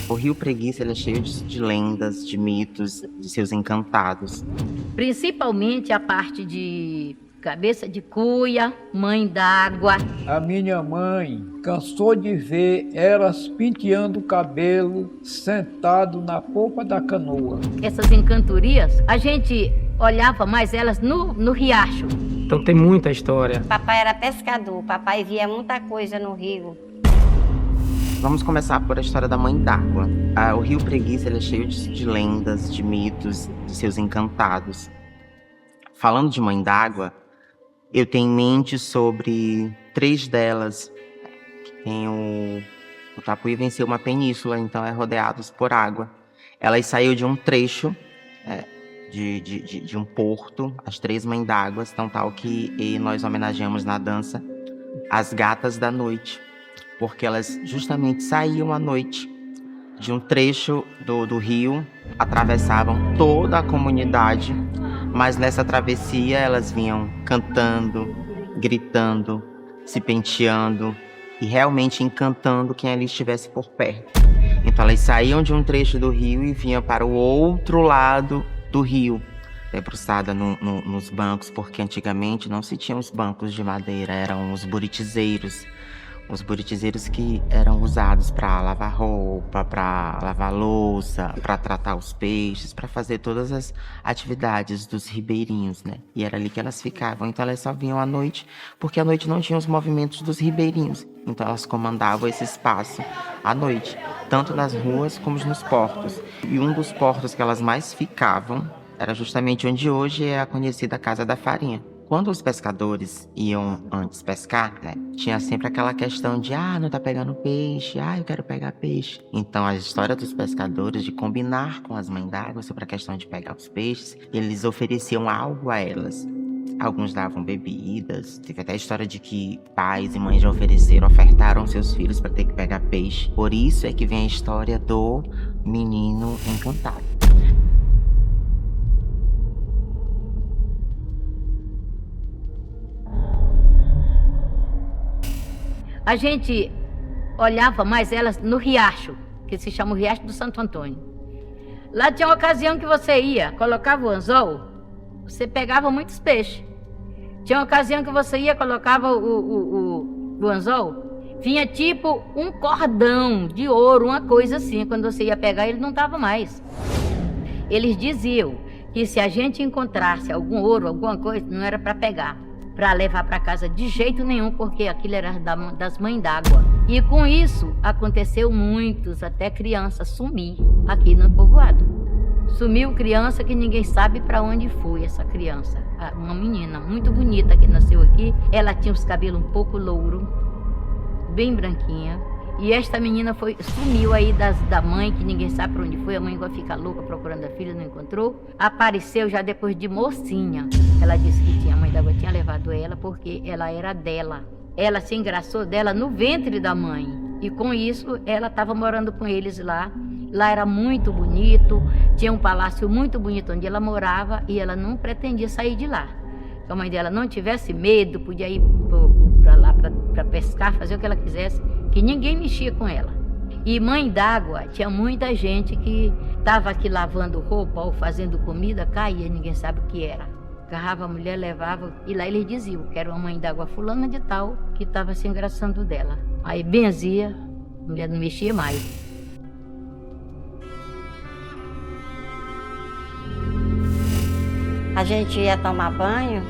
O Rio Preguiça ele é cheio de lendas, de mitos, de seus encantados. Principalmente a parte de cabeça de cuia, mãe d'água. A minha mãe cansou de ver elas penteando o cabelo sentado na polpa da canoa. Essas encantorias, a gente olhava mais elas no riacho. Então tem muita história. Papai era pescador, papai via muita coisa no rio. Vamos começar por a história da Mãe d'Água. O Rio Preguiça ele é cheio de lendas, de mitos, de seus encantados. Falando de Mãe d'Água, eu tenho em mente sobre 3 delas. Tem o Tapuí venceu uma península, então é rodeados por água. Elas saíram de um trecho de um porto, as 3 Mães d'Água, então tal que nós homenageamos na dança as gatas da noite, porque elas justamente saíam à noite de um trecho do rio, atravessavam toda a comunidade, mas nessa travessia elas vinham cantando, gritando, se penteando e realmente encantando quem ali estivesse por perto. Então elas saíam de um trecho do rio e vinham para o outro lado do rio, debruçada nos bancos, porque antigamente não se tinham os bancos de madeira, eram os buritizeiros. Os buritizeiros que eram usados para lavar roupa, para lavar louça, para tratar os peixes, para fazer todas as atividades dos ribeirinhos, né? E era ali que elas ficavam. Então elas só vinham à noite, porque à noite não tinha os movimentos dos ribeirinhos. Então elas comandavam esse espaço à noite, tanto nas ruas como nos portos. E um dos portos que elas mais ficavam era justamente onde hoje é a conhecida Casa da Farinha. Quando os pescadores iam antes pescar, né, tinha sempre aquela questão de não tá pegando peixe, eu quero pegar peixe. Então a história dos pescadores de combinar com as mães d'água sobre a questão de pegar os peixes, eles ofereciam algo a elas. Alguns davam bebidas, teve até a história de que pais e mães já ofertaram seus filhos para ter que pegar peixe. Por isso é que vem a história do menino encantado. A gente olhava mais elas no riacho, que se chama o Riacho do Santo Antônio. Lá tinha uma ocasião que você ia, colocava o anzol, você pegava muitos peixes. Tinha uma ocasião que você ia, colocava o anzol, vinha tipo um cordão de ouro, uma coisa assim. Quando você ia pegar, ele não estava mais. Eles diziam que se a gente encontrasse algum ouro, alguma coisa, não era para pegar, para levar para casa de jeito nenhum, porque aquilo era das mães d'água. E com isso aconteceu muitos, até crianças sumir aqui no povoado. Sumiu criança que ninguém sabe para onde foi essa criança. Uma menina muito bonita que nasceu aqui, ela tinha os cabelos um pouco louro, bem branquinha. E esta menina sumiu aí da mãe, que ninguém sabe para onde foi. A mãe vai ficar louca procurando a filha, não encontrou. Apareceu já depois de mocinha. Ela disse que a mãe d'água tinha levado ela porque ela era dela. Ela se engraçou dela no ventre da mãe. E com isso, ela estava morando com eles lá. Lá era muito bonito, tinha um palácio muito bonito onde ela morava e ela não pretendia sair de lá. Se a mãe dela não tivesse medo, podia ir para lá para pescar, fazer o que ela quisesse, que ninguém mexia com ela. E mãe d'água, tinha muita gente que estava aqui lavando roupa ou fazendo comida, caía, ninguém sabe o que era. Agarrava a mulher, levava, e lá eles diziam que era uma mãe d'água fulana de tal que estava se engraçando dela. Aí benzia, a mulher não mexia mais. A gente ia tomar banho,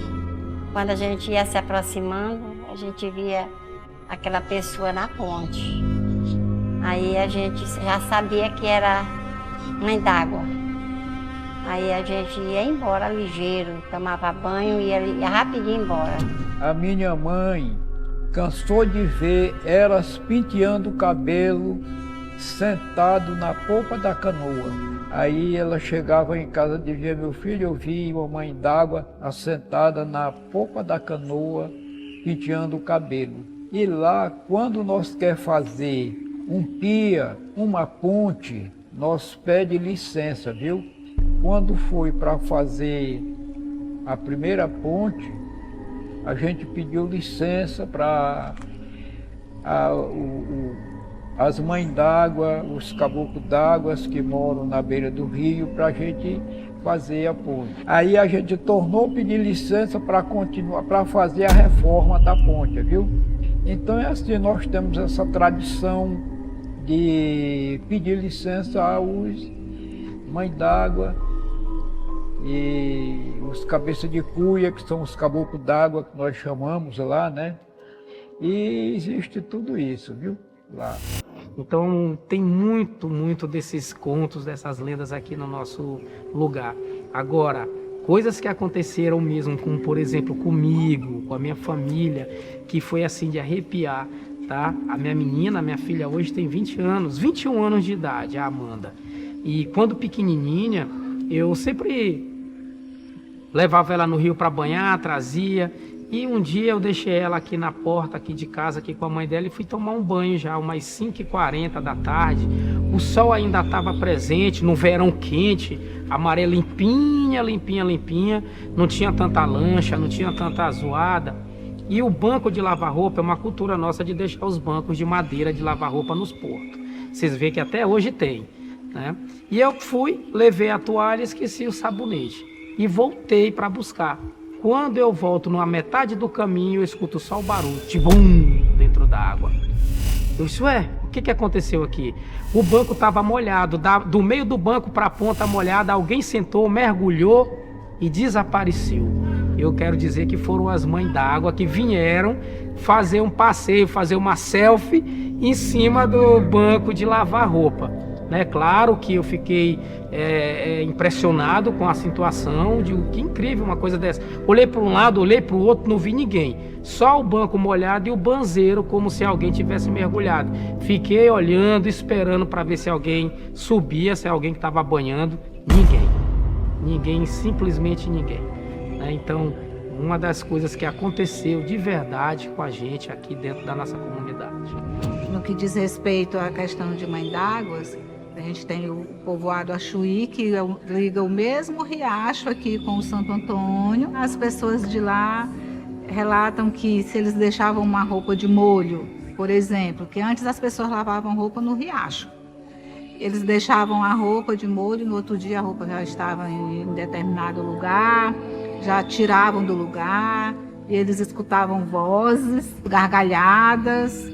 quando a gente ia se aproximando, a gente via aquela pessoa na ponte. Aí a gente já sabia que era mãe d'água. Aí a gente ia embora ligeiro, tomava banho e ia rapidinho embora. A minha mãe cansou de ver elas penteando o cabelo sentado na polpa da canoa. Aí ela chegava em casa e dizia: meu filho, eu vi uma mãe d'água assentada na polpa da canoa penteando o cabelo. E lá, quando nós quer fazer um pia, uma ponte, nós pede licença, viu? Quando foi para fazer a primeira ponte, a gente pediu licença para as mães d'água, os caboclos d'água que moram na beira do rio, para a gente fazer a ponte. Aí a gente tornou a pedir licença para continuar, para fazer a reforma da ponte, viu? Então é assim, nós temos essa tradição de pedir licença aos mães d'água e os cabeças de cuia, que são os caboclos d'água que nós chamamos lá, né? E existe tudo isso, viu? Lá. Então tem muito desses contos, dessas lendas aqui no nosso lugar. Agora, coisas que aconteceram mesmo, como por exemplo comigo, com a minha família, que foi assim de arrepiar, tá? A minha menina, a minha filha hoje tem 20 anos, 21 anos de idade, a Amanda. E quando pequenininha, eu sempre levava ela no rio para banhar, trazia. E um dia eu deixei ela aqui na porta aqui de casa aqui com a mãe dela e fui tomar um banho já, umas 5h40 da tarde. O sol ainda estava presente, no verão quente, a maré limpinha, não tinha tanta lancha, não tinha tanta zoada. E o banco de lavar roupa é uma cultura nossa de deixar os bancos de madeira de lavar roupa nos portos. Vocês veem que até hoje tem, né? E eu fui, levei a toalha, esqueci o sabonete e voltei para buscar. Quando eu volto numa metade do caminho, eu escuto só o barulho, tibum, dentro da água. Eu disse, ué, o que aconteceu aqui? O banco estava molhado, do meio do banco para a ponta molhada, alguém sentou, mergulhou e desapareceu. Eu quero dizer que foram as mães d'água que vieram fazer um passeio, fazer uma selfie em cima do banco de lavar roupa. Né? Claro que eu fiquei impressionado com a situação, de que incrível uma coisa dessa. Olhei para um lado, olhei para o outro, não vi ninguém. Só o banco molhado e o banzeiro, como se alguém tivesse mergulhado. Fiquei olhando, esperando para ver se alguém subia, se alguém que estava banhando. Ninguém, simplesmente ninguém. Né? Então, uma das coisas que aconteceu de verdade com a gente aqui dentro da nossa comunidade. No que diz respeito à questão de mãe d'água, a gente tem o povoado Achuí, que liga o mesmo riacho aqui com o Santo Antônio. As pessoas de lá relatam que se eles deixavam uma roupa de molho, por exemplo, que antes as pessoas lavavam roupa no riacho. Eles deixavam a roupa de molho, no outro dia a roupa já estava em determinado lugar, já tiravam do lugar, e eles escutavam vozes, gargalhadas,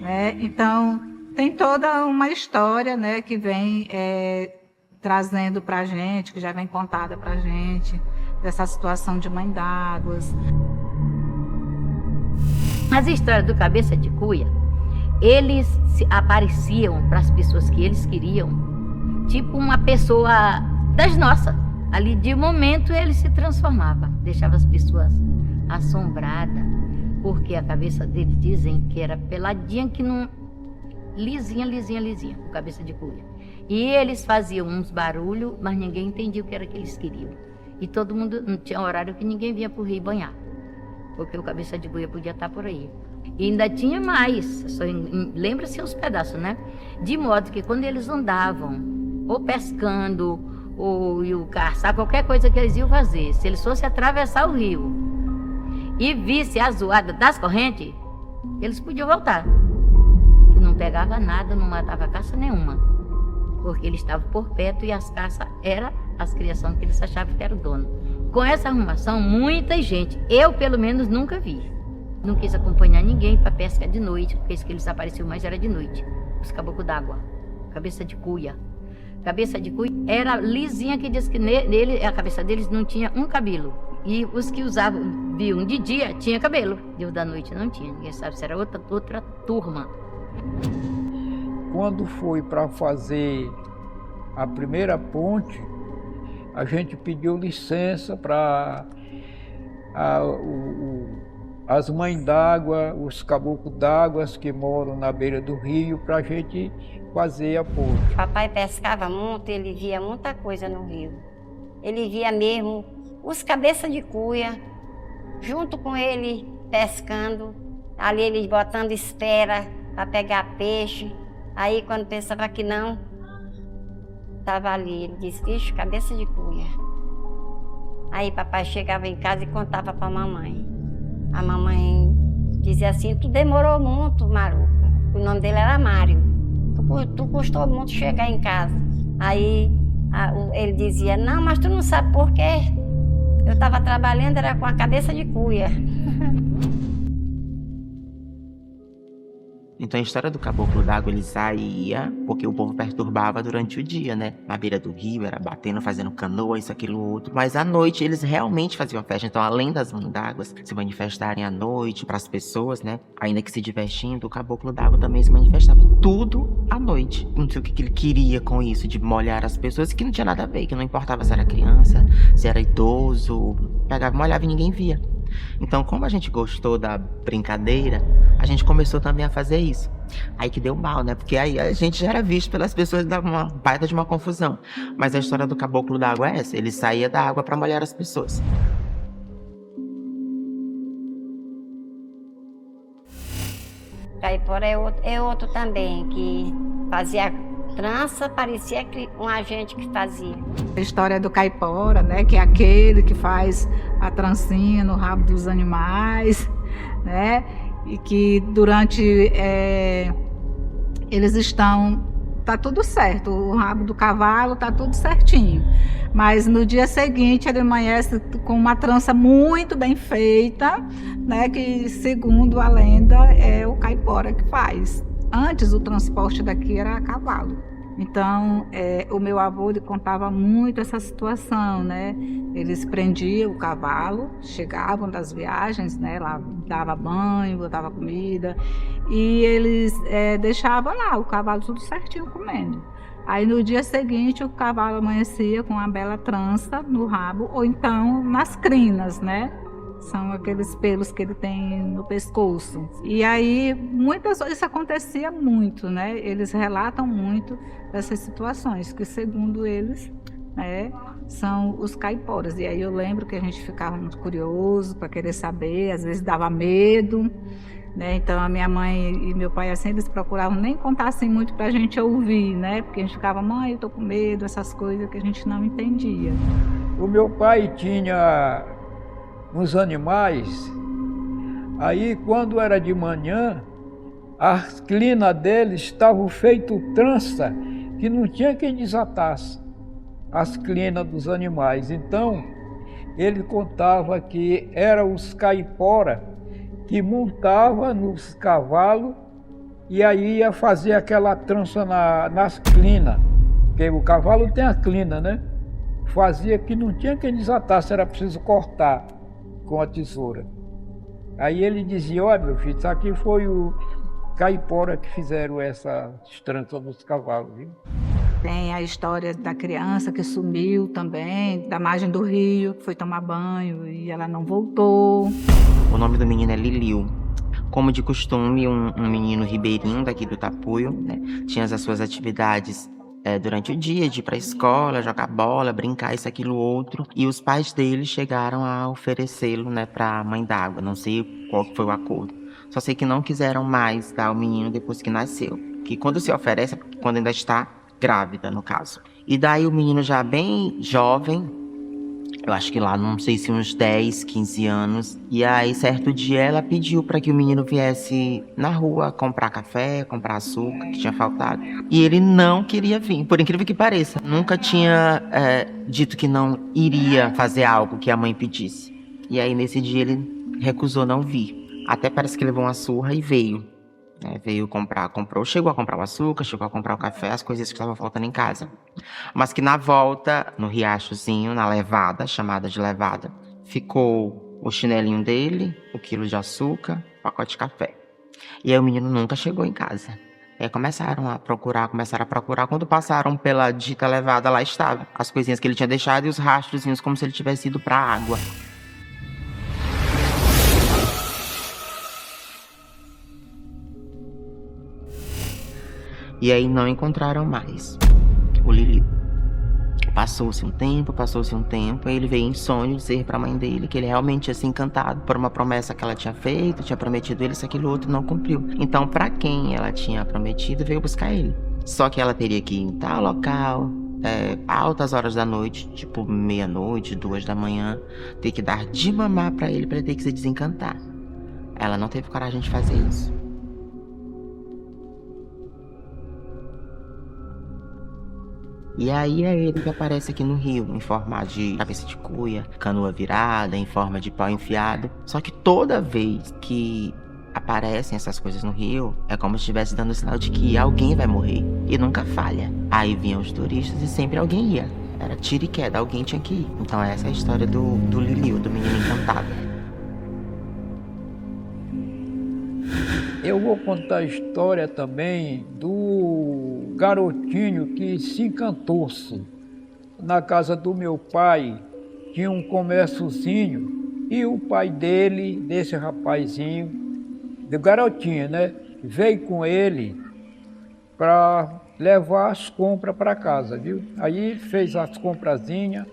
né? Então, tem toda uma história, né, que vem trazendo para a gente, que já vem contada para a gente, dessa situação de mãe d'água. As histórias do Cabeça de Cuia, eles apareciam para as pessoas que eles queriam, tipo uma pessoa das nossas. Ali, de momento, ele se transformava, deixava as pessoas assombradas, porque a cabeça dele, dizem que era peladinha, que não... lisinha, o Cabeça de Cuia. E eles faziam uns barulhos, mas ninguém entendia o que era que eles queriam. E todo mundo, não tinha horário que ninguém vinha pro rio banhar, porque o Cabeça de Cuia podia estar por aí. E ainda tinha mais, só lembra-se uns pedaços, né? De modo que quando eles andavam, ou pescando, ou iam caçar, qualquer coisa que eles iam fazer, se eles fossem atravessar o rio e vissem a zoada das correntes, eles podiam voltar. Não pegava nada, não matava caça nenhuma, porque ele estava por perto e as caças eram as criações que eles achavam que era o dono. Com essa arrumação, muita gente, eu pelo menos nunca vi. Não quis acompanhar ninguém para pesca de noite, porque isso que eles apareciam mais era de noite. Os caboclos d'água, Cabeça de Cuia. Cabeça de Cuia era lisinha, que diz que nele, a cabeça deles não tinha um cabelo. E os que viam de dia tinha cabelo, e os da noite não tinha. Ninguém sabe se era outra turma. Quando foi para fazer a primeira ponte, a gente pediu licença para as mães d'água, os caboclos d'água que moram na beira do rio, para a gente fazer a ponte. Papai pescava muito, ele via muita coisa no rio. Ele via mesmo os cabeças de cuia, junto com ele pescando, ali eles botando espera para pegar peixe. Aí quando pensava que não, estava ali, ele disse, vixe, cabeça de cuia. Aí papai chegava em casa e contava para a mamãe. A mamãe dizia assim, tu demorou muito, Maruca. O nome dele era Mário. Tu custou muito chegar em casa. Aí ele dizia, não, mas tu não sabe por quê? Eu estava trabalhando, era com a cabeça de cuia. Então a história do caboclo d'água, ele saía porque o povo perturbava durante o dia, né? Na beira do rio, era batendo, fazendo canoa, isso, aquilo, outro. Mas à noite eles realmente faziam festa. Então, além das mães d'água se manifestarem à noite para as pessoas, né? Ainda que se divertindo, o caboclo d'água também se manifestava tudo à noite. Não sei o que ele queria com isso, de molhar as pessoas, que não tinha nada a ver, que não importava se era criança, se era idoso, pegava, molhava e ninguém via. Então, como a gente gostou da brincadeira, a gente começou também a fazer isso. Aí que deu mal, né? Porque aí a gente já era visto pelas pessoas, dava uma baita de uma confusão. Mas a história do caboclo d'água é essa, ele saía da água para molhar as pessoas. Caipora é outro também, que fazia trança, parecia um agente que fazia. A história do caipora, né, que é aquele que faz a trancinha no rabo dos animais, né, e que durante eles tá tudo certo, o rabo do cavalo tá tudo certinho, mas no dia seguinte ele amanhece com uma trança muito bem feita, né, que segundo a lenda é o caipora que faz. Antes o transporte daqui era a cavalo. Então, o meu avô ele contava muito essa situação, né? Eles prendiam o cavalo, chegavam das viagens, né? Lá dava banho, botava comida e eles deixavam lá o cavalo tudo certinho comendo. Aí no dia seguinte o cavalo amanhecia com uma bela trança no rabo ou então nas crinas, né? São aqueles pelos que ele tem no pescoço. E aí, muitas vezes isso acontecia muito, né? Eles relatam muito dessas situações, que segundo eles, são os caiporas. E aí eu lembro que a gente ficava muito curioso para querer saber, às vezes dava medo, né? Então a minha mãe e meu pai, assim, eles procuravam nem contar assim muito para a gente ouvir, né? Porque a gente ficava, mãe, eu tô com medo, essas coisas que a gente não entendia. O meu pai tinha uns animais, aí quando era de manhã, as crinas deles estavam feitas trança, que não tinha quem desatasse as crinas dos animais. Então, ele contava que eram os caipora que montavam nos cavalos e aí ia fazer aquela trança nas crinas, porque o cavalo tem a crina, né? Fazia que não tinha quem desatasse, era preciso cortar com a tesoura. Aí ele dizia, olha meu filho, isso aqui foi o caipora que fizeram essa trança dos cavalos, viu? Tem a história da criança que sumiu também, da margem do rio, que foi tomar banho e ela não voltou. O nome do menino é Liliu. Como de costume, um menino ribeirinho daqui do Tapuio, né? Tinha as suas atividades durante o dia, de ir para a escola, jogar bola, brincar, isso, aquilo, outro. E os pais dele chegaram a oferecê-lo, né, para a mãe d'água. Não sei qual foi o acordo. Só sei que não quiseram mais dar o menino depois que nasceu. Que quando se oferece é quando ainda está grávida, no caso. E daí o menino já bem jovem, eu acho que lá, não sei se uns 10, 15 anos. E aí, certo dia, ela pediu para que o menino viesse na rua comprar café, comprar açúcar, que tinha faltado. E ele não queria vir, por incrível que pareça. Nunca tinha dito que não iria fazer algo que a mãe pedisse. E aí, nesse dia, ele recusou não vir. Até parece que levou uma surra e veio. Veio comprar, chegou a comprar o açúcar, chegou a comprar o café, as coisas que estavam faltando em casa. Mas que na volta, no riachozinho, na levada, chamada de levada, ficou o chinelinho dele, o quilo de açúcar, o pacote de café. E aí o menino nunca chegou em casa. Aí começaram a procurar. Quando passaram pela dita levada, lá estava as coisinhas que ele tinha deixado e os rastrozinhos como se ele tivesse ido pra água. E aí não encontraram mais o Lilico. Passou-se um tempo, e ele veio em sonho dizer pra mãe dele que ele realmente tinha se encantado por uma promessa que ela tinha feito, tinha prometido ele isso, aquilo, outro, não cumpriu. Então, pra quem ela tinha prometido, veio buscar ele. Só que ela teria que ir em tal local, altas horas da noite, tipo meia-noite, 2 da manhã, ter que dar de mamar pra ele ter que se desencantar. Ela não teve coragem de fazer isso. E aí é ele que aparece aqui no rio, em forma de cabeça de cuia, canoa virada, em forma de pau enfiado. Só que toda vez que aparecem essas coisas no rio, é como se estivesse dando sinal de que alguém vai morrer. E nunca falha. Aí vinham os turistas e sempre alguém ia. Era tiro e queda, alguém tinha que ir. Então essa é a história do Liliu, do menino encantado. Eu vou contar a história também do garotinho que se encantou-se. Na casa do meu pai tinha um comérciozinho e o pai dele, desse rapazinho, do garotinho, né, veio com ele para levar as compras para casa, viu? Aí fez as comprazinhas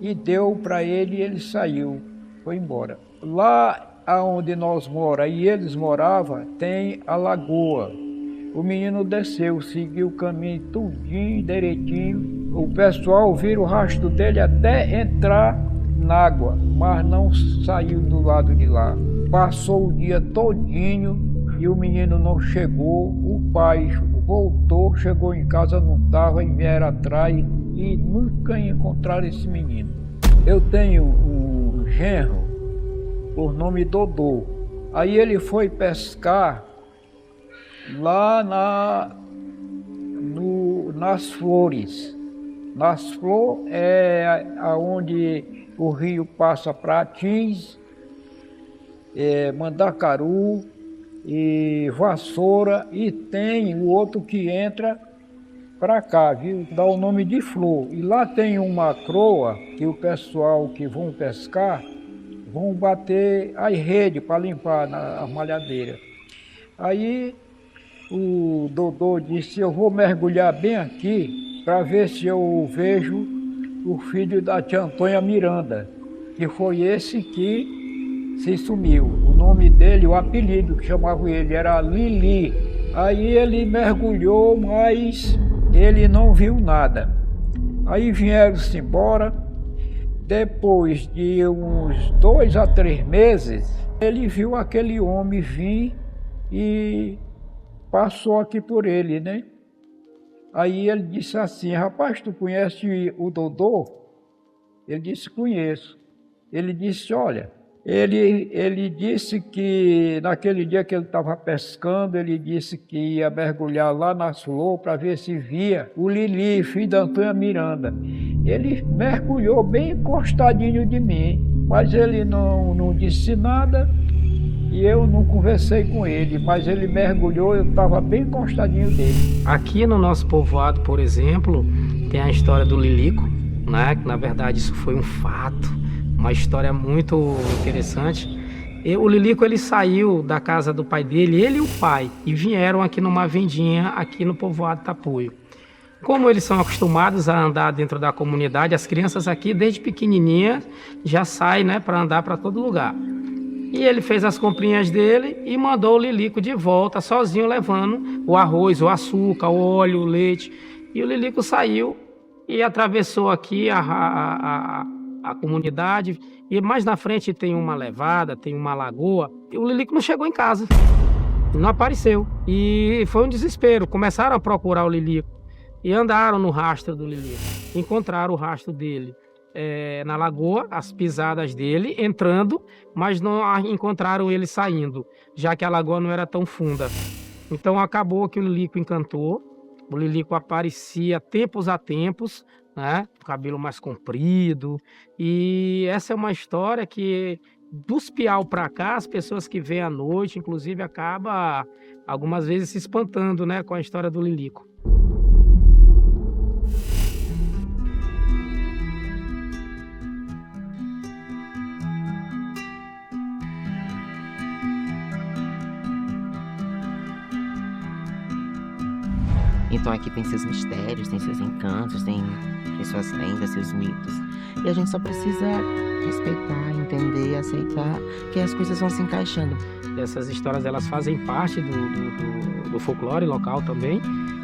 e deu para ele e ele saiu, foi embora. Lá aonde nós moramos e eles moravam, tem a lagoa. O menino desceu, seguiu o caminho tudinho, direitinho. O pessoal viu o rastro dele até entrar na água, mas não saiu do lado de lá. Passou o dia todinho e o menino não chegou. O pai voltou, chegou em casa, não estava, e vieram atrás e nunca encontraram esse menino. Eu tenho um genro por nome Dodô. Aí ele foi pescar lá nas Flores. Nas Flores é aonde o rio passa para Atins, Mandacaru e Vassoura, e tem o outro que entra para cá, viu? Dá o nome de Flor. E lá tem uma croa que o pessoal que vão pescar vão bater as redes para limpar na malhadeira. Aí o Dodô disse, eu vou mergulhar bem aqui para ver se eu vejo o filho da tia Antônia Miranda, que foi esse que se sumiu. O nome dele, o apelido que chamavam ele, era Lili. Aí ele mergulhou, mas ele não viu nada. Aí vieram-se embora. Depois de uns 2 a 3 meses, ele viu aquele homem vir e passou aqui por ele, né? Aí ele disse assim, rapaz, tu conhece o Dodô? Ele disse, conheço. Ele disse, olha, ele disse que naquele dia que ele estava pescando, ele disse que ia mergulhar lá na Flor para ver se via o Lili, filho da Antônia Miranda. Ele mergulhou bem encostadinho de mim, mas ele não disse nada e eu não conversei com ele, mas ele mergulhou, eu estava bem encostadinho dele. Aqui no nosso povoado, por exemplo, tem a história do Lilico, né? Que na verdade isso foi um fato. Uma história muito interessante. O Lilico, ele saiu da casa do pai dele, ele e o pai, e vieram aqui numa vendinha aqui no povoado Tapuio. Como eles são acostumados a andar dentro da comunidade, as crianças aqui desde pequenininha já saem, né, para andar para todo lugar. E ele fez as comprinhas dele e mandou o Lilico de volta sozinho, levando o arroz, o açúcar, o óleo, o leite. E o Lilico saiu e atravessou aqui a comunidade, e mais na frente tem uma levada, tem uma lagoa, e o Lilico não chegou em casa, não apareceu, e foi um desespero. Começaram a procurar o Lilico, e andaram no rastro do Lilico, encontraram o rastro dele na lagoa, as pisadas dele entrando, mas não encontraram ele saindo, já que a lagoa não era tão funda. Então acabou que o Lilico encantou. O Lilico aparecia tempos a tempos né? O cabelo mais comprido. E essa é uma história que, dos Piau para cá, as pessoas que vêm à noite, inclusive, acabam algumas vezes se espantando, né, com a história do Lilico. Então aqui tem seus mistérios, tem seus encantos, tem suas lendas, seus mitos. E a gente só precisa respeitar, entender, aceitar que as coisas vão se encaixando. Essas histórias, elas fazem parte do folclore local também,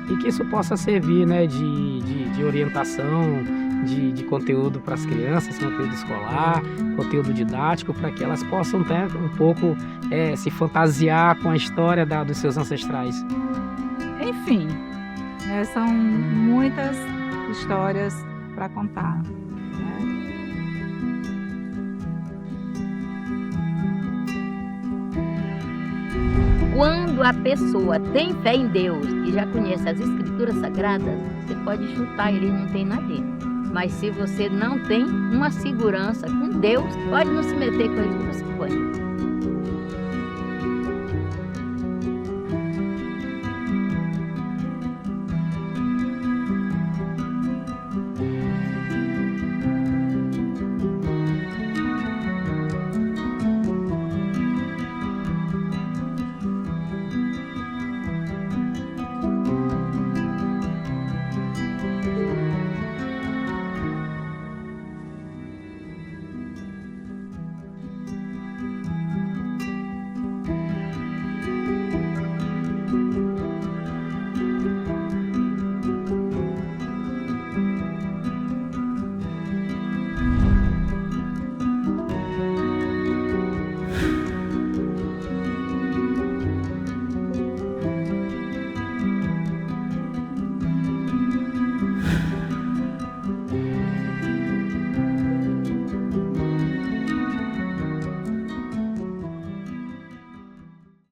e que isso possa servir, né, de orientação, de conteúdo para as crianças, conteúdo escolar, conteúdo didático, para que elas possam ter um pouco se fantasiar com a história dos seus ancestrais. Enfim, são muitas histórias para contar. Quando a pessoa tem fé em Deus e já conhece as escrituras sagradas, você pode chutar, ele não tem nada dentro. Mas se você não tem uma segurança com Deus, pode não se meter com ele que você pode.